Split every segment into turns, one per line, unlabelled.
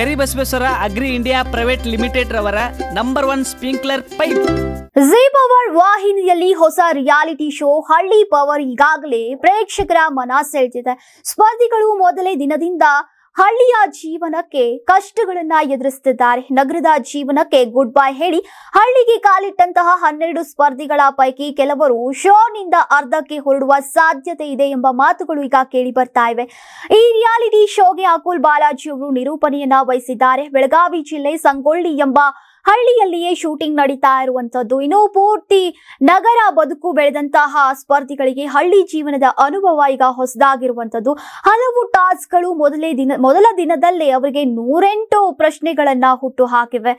Karibasaveshwara agri India private limited ರವರ number 1 sprinkler pipe.
Zee power ವಾಹಿನಿಯಲ್ಲಿ ಹೊಸ ರಿಯಾಲಿಟಿ ಶೋ ಹಳ್ಳಿ ಪವರ್ ಈಗಾಗಲೇ ಪ್ರೇಕ್ಷಕರ ಮನ ಸೆಳೆದಿದೆ. ಸ್ಪರ್ಧಿಗಳು ಮೊದಲೇ ದಿನದಿಂದ ಹಳ್ಳಿಯ ಜೀವನಕ್ಕೆ ಕಷ್ಟಗಳನ್ನ ಎದುರಿಸುತ್ತಿದ್ದಾರೆ. ನಗರದ ಜೀವನಕ್ಕೆ ಗುಡ್ ಬೈ ಹೇಳಿ ಹಳ್ಳಿಗೆ ಕಾಲಿಟ್ಟಂತಹ 12 ಸ್ಪರ್ಧಿಗಳ ಪೈಕಿ ಕೆಲವರು ಶೋನಿಂದ ಅರ್ಧಕ್ಕೆ ಹೊರಡುವ ಸಾಧ್ಯತೆ ಇದೆ ಎಂಬ ಮಾತುಗಳು ಈಗ ಕೇಳಿ ಬರ್ತಾ ಇವೆ. ಈ ರಿಯಾಲಿಟಿ ಶೋಗೆ ಅಕುಲ್ ಬಾಲಾಜಿ ಅವರು ನಿರೂಪಣೆಯನ್ನ ವಹಿಸಿದ್ದಾರೆ. ಬೆಳಗಾವಿ ಜಿಲ್ಲೆ ಸಂಗೊಳ್ಳಿ ಎಂಬ ಹಳ್ಳಿಯಲ್ಲಿಯೇ ಶೂಟಿಂಗ್ ನಡೀತಾ ಇರುವಂತದ್ದು. ಇನ್ನು ಪೂರ್ತಿ ನಗರ ಬದುಕು ಬೆಳೆದಂತಹ ಸ್ಪರ್ಧಿಗಳಿಗೆ ಹಳ್ಳಿ ಜೀವನದ ಅನುಭವ ಈಗ ಹೊಸದಾಗಿರುವಂತದ್ದು. ಹಲವು ಟಾಸ್ಕ್ಗಳು ಮೊದಲ ದಿನದಲ್ಲೇ ಅವರಿಗೆ 108 ಪ್ರಶ್ನೆಗಳನ್ನ ಹುಟ್ಟು ಹಾಕಿವೆ.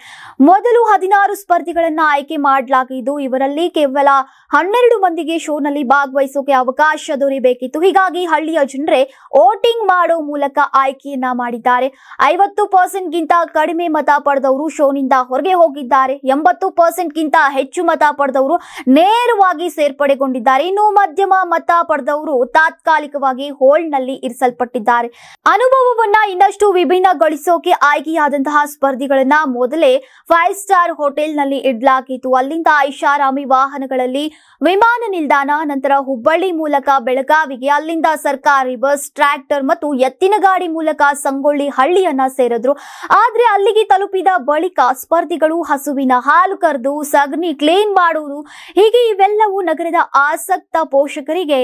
ಮೊದಲು 16 ಸ್ಪರ್ಧಿಗಳನ್ನ ಆಯ್ಕೆ ಮಾಡಲಾಗಿದ್ದು, ಇವರಲ್ಲಿ ಕೇವಲ 12 ಮಂದಿಗೆ ಶೋನಲ್ಲಿ ಭಾಗವಹಿಸೋಕೆ ಅವಕಾಶ ದೊರೆಯಬೇಕಿತ್ತು. ಹೀಗಾಗಿ ಹಳ್ಳಿಯ ಜನರೇ ವೋಟಿಂಗ್ ಮಾಡೋ ಮೂಲಕ ಆಯ್ಕೆಯನ್ನ ಮಾಡಿದ್ದಾರೆ. 50% ಗಿಂತ ಕಡಿಮೆ ಮತ ಪಡೆದವರು ಶೋನಿಂದ ಹೊರಗೆ ಹೋಗಿದ್ದಾರೆ. 80% ಗಿಂತ ಹೆಚ್ಚು ಮತ ಪಡೆದವರು ನೇರವಾಗಿ ಸೇರ್ಪಡೆಗೊಂಡಿದ್ದಾರೆ. ಇನ್ನು ಮಧ್ಯಮ ಮತ ಪಡೆದವರು ತಾತ್ಕಾಲಿಕವಾಗಿ ಹೋಲ್ಡ್ ನಲ್ಲಿ ಇರಿಸಲ್ಪಟ್ಟಿದ್ದಾರೆ. ಅನುಭವವನ್ನ ಇನ್ನಷ್ಟು ವಿಭಿನ್ನಗೊಳಿಸೋಕೆ ಆಯ್ಕೆಯಾದಂತಹ ಸ್ಪರ್ಧಿಗಳನ್ನ ಮೊದಲೇ 5 ಸ್ಟಾರ್ ಹೋಟೆಲ್ ನಲ್ಲಿ ಇಡಲಾಗಿತ್ತು. ಅಲ್ಲಿಂದ ಐಷಾರಾಮಿ ವಾಹನಗಳಲ್ಲಿ ವಿಮಾನ ನಿಲ್ದಾಣ, ನಂತರ ಹುಬ್ಬಳ್ಳಿ ಮೂಲಕ ಬೆಳಗಾವಿಗೆ, ಅಲ್ಲಿಂದ ಸರ್ಕಾರಿ ಬಸ್, ಟ್ರ್ಯಾಕ್ಟರ್ ಮತ್ತು ಎತ್ತಿನ ಗಾಡಿ ಮೂಲಕ ಸಂಗೊಳ್ಳಿ ಹಳ್ಳಿಯನ್ನ ಸೇರಿದ್ರು. ಆದ್ರೆ ಅಲ್ಲಿಗೆ ತಲುಪಿದ ಬಳಿಕ ಸ್ಪರ್ಧಿಗಳು ಹಸುವಿನ ಹಾಲು ಕರೆದು ಸಗಣಿ ಕ್ಲೀನ್ ಮಾಡುವುದು, ಹೀಗೆ ಇವೆಲ್ಲವೂ ನಗರದ ಆಸಕ್ತ ಪೋಷಕರಿಗೆ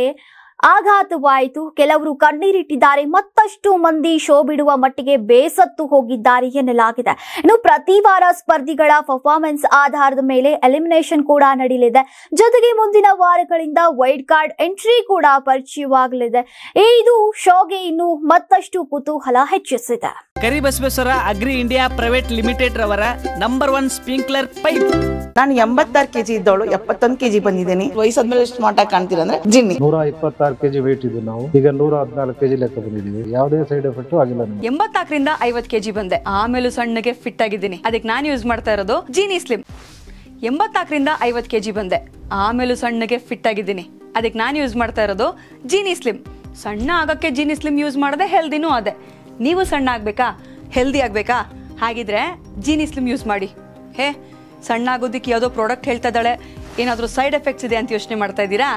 ಆಘಾತವಾಯಿತು. ಕೆಲವರು ಕಣ್ಣೀರಿಟ್ಟಿದ್ದಾರೆ. ಮತ್ತಷ್ಟು ಮಂದಿ ಶೋ ಬಿಡುವ ಮಟ್ಟಿಗೆ ಬೇಸತ್ತು ಹೋಗಿದ್ದಾರೆ ಎನ್ನಲಾಗಿದೆ. ಇನ್ನು ಪ್ರತಿ ವಾರ ಸ್ಪರ್ಧಿಗಳ ಪರ್ಫಾರ್ಮೆನ್ಸ್ ಆಧಾರದ ಮೇಲೆ ಎಲಿಮಿನೇಷನ್ ಕೂಡ ನಡೆಯಲಿದೆ. ಜೊತೆಗೆ ಮುಂದಿನ ವಾರಗಳಿಂದ ವೈಲ್ಡ್ ಕಾರ್ಡ್ ಎಂಟ್ರಿ ಕೂಡ ಪರಿಚಯವಾಗಲಿದೆ. ಇದು ಶೋಗೆ ಇನ್ನು ಮತ್ತಷ್ಟು ಕುತೂಹಲ ಹೆಚ್ಚಿಸಿದೆ.
Karibasaveshwara agri India private limited ರವರ ನಂಬರ್ 1 ಸ್ಪ್ರಿಂಕ್ಲರ್ ಪೈಪ್.
ನಾನು 86 kg ಇದ್ದವಳು 71 kg ಬಂದಿದ್ದೀನಿ. ವಯಸ್ಸಾದ್ಮೇಲೆ ಸ್ಮಾರ್ಟ್ ಆಗಿ ಕಾಣ್ತೀರಾ ಅಂದ್ರೆ ಜಿನ್ನಿ.
126 kg ವೇಟ್ ಇದ್ದು ನಾವು ಈಗ 114 kg ಲೆಕ್ಕ ಬಂದಿದ್ದೀವಿ. ಯಾವುದೇ ಸೈಡ್ ಎಫೆಕ್ಟ್ ಆಗಿಲ್ಲ.
84 ರಿಂದ 50 kg ಬಂದೆ. ಆಮೇಲೆ ಸಣ್ಣಗೆ ಫಿಟ್ ಆಗಿದ್ದೀನಿ. ಅದಕ್ಕೆ ನಾನು ಯೂಸ್ ಮಾಡ್ತಾ ಇರೋದು ಜೀನಿ ಸ್ಲಿಮ್. 84 ರಿಂದ 50 kg ಬಂದೆ. ಆಮೇಲೆ ಸಣ್ಣಗೆ ಫಿಟ್ ಆಗಿದ್ದೀನಿ. ಅದಕ್ಕೆ ನಾನು ಯೂಸ್ ಮಾಡ್ತಾ ಇರೋದು ಜೀನಿ ಸ್ಲಿಮ್. ಸಣ್ಣ ಆಗಕ್ಕೆ ಜೀನಿ ಸ್ಲಿಮ್ ಯೂಸ್ ಮಾಡದೆ ಹೆಲ್ದಿನೂ ಅದೇ. ನೀವು ಸಣ್ಣ ಆಗ್ಬೇಕಾ, ಹೆಲ್ದಿ ಆಗ್ಬೇಕಾ? ಹಾಗಿದ್ರೆ ಜೀನಿ ಸ್ಲಿಮ್ ಯೂಸ್ ಮಾಡಿ. ಸಣ್ಣ ಆಗೋದಕ್ಕೆ ಯಾವುದೋ ಪ್ರಾಡಕ್ಟ್ ಹೇಳ್ತಾ ಇದ್ದಾಳೆ, ಏನಾದರೂ ಸೈಡ್ ಎಫೆಕ್ಟ್ಸ್ ಇದೆ ಅಂತ ಯೋಚನೆ ಮಾಡ್ತಾ ಇದ್ದೀರಾ?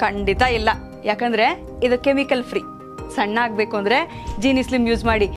ಖಂಡಿತ ಇಲ್ಲ. ಯಾಕಂದ್ರೆ ಇದು ಕೆಮಿಕಲ್ ಫ್ರೀ. ಸಣ್ಣ ಆಗಬೇಕು ಅಂದ್ರೆ ಜೀನಿ ಸ್ಲಿಮ್ ಯೂಸ್ ಮಾಡಿ.